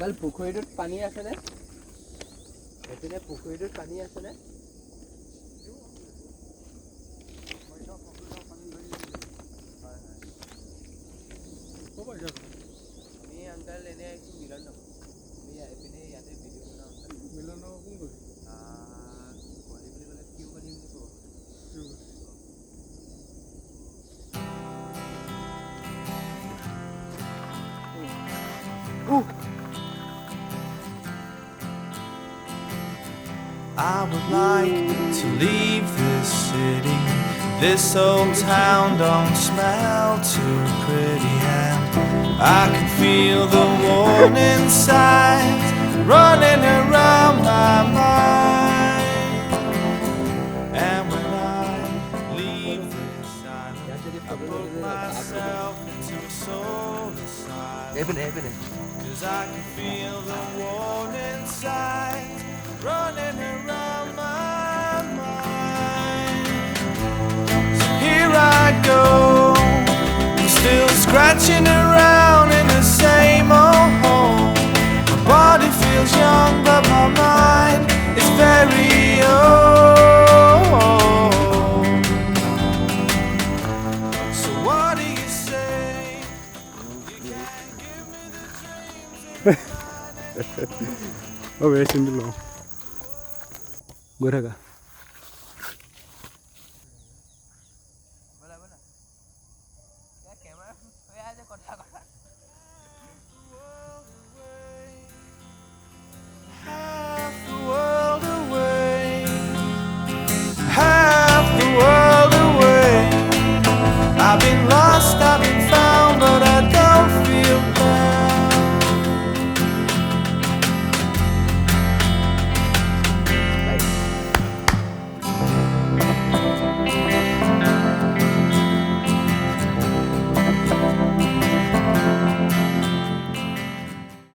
Uncle পুখুৰীটোত পানী আছেনে? এপিনে পুখুৰীটোত পানী আছেনে? আমি আঙ্কাল এনে আহিছোঁ মিলন নগৰ। আমি এপিনে ইয়াতে ভিডিঅ' বনাওঁ আঙ্কাল। মিলন নগৰ কোন গলি? গলি বুলি ক'লে কিউ গলি বুলি ক'ব। I would like to leave this city. This old town don't smell too pretty, and I can feel the warning signs running around my mind. And when I leave this island, I put myself into a soul asylum, 'cause I can feel the warning signs running around my mind. So here I go, still scratching around in the same old hole. My body feels young, but my mind is very old. So what do you say? You can't give me the dreams that Oh, very simple. Go ahead.